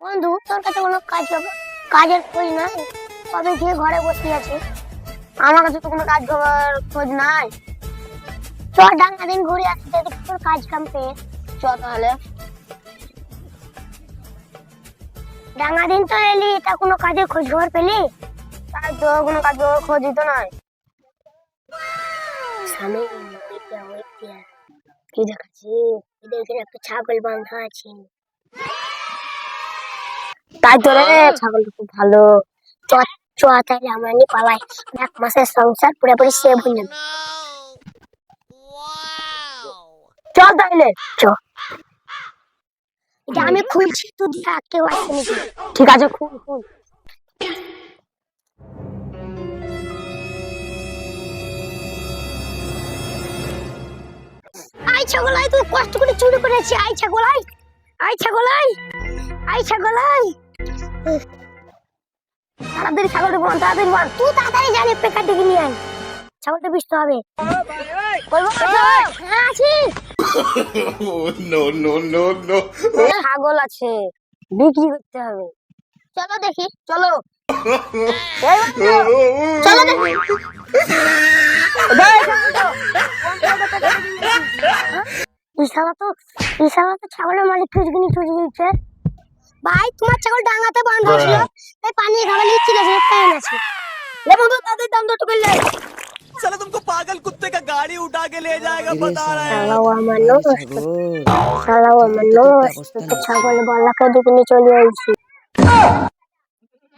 বন্ধু, তোর কাছে কোনো কাজের খোঁজ নাই? কবে থেকে ঘরে বসে আছে। আমার কাছে তো কোনো খোঁজ নাই। চ ডাঙ্গা দিন ঘুরে আসতে, তোর কাজ কাম পেয়ে। চ তাহলে ডাঙ্গা দিন তো এলি, তা কোনো কাজের খোঁজ খবর পেলি? তাই তো কোনো কাজের খোঁজই তো নাই। সামনে কি দেখাচ্ছি, এদের একটা ছাগল বাঁধা আছে। তাই তো রে, ছাগলটা খুব ভালো। চ চ তাইলে আমরা নিয়ে পালাই, এক মাসের সংসার পুরোপুরি সেভ হয়ে যাবে। চল তাইলে, চ। এটা আমি খুলছি, তুই দেখ কেউ আসছে নাকি। ঠিক আছে, খুল খুল। আই ছাগল আই, তুই কষ্ট করে চুরি করেছি। আই ছাগল আই, আই ছাগল আই, আই ছাগল আই। তাড়াতাড়ি ছাগলটা বাঁধ, তাড়াতাড়ি বাঁধ। তুই তাড়াতাড়ি জানি পেকার ডেকে নিয়ে আয়, ছাগলটা বিচতে হবে। হ্যাঁ আছি। ছাগল আছে, বিক্রি করতে হবে। চলো দেখি, চলো চলো দেখি। ছাগলের মালিক খুঁজগুনি খুঁজে দিচ্ছে। ভাই, তোমার ছাগল ডাঙাতে বাঁধা ছিল, তাই পানি খাবার নিচ্ছিল, পেয়ে গেছে। ले बंधु, दादी दम दो टुकड़ ले। साला तुमको पागल कुत्ते का गाड़ी उठा के ले जाएगा, बता रहा है। साला वो मनो तो ছাগল বলাকে দিকে চলে আইছি।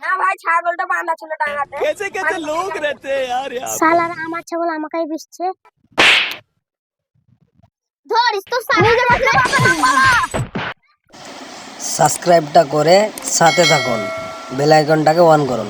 না ভাই, ছাগলটা বাঁধা ছিল ডাঙাতে। कैसे कैसे लोग रहते हैं यार यहाँ। সালারা আমার ছাগল আমাকেই বিছছে। ধরিস তো সারা সাবস্ক্রাইবটা করে সাথে থাকুন, বেল আইকনটাকে অন করুন।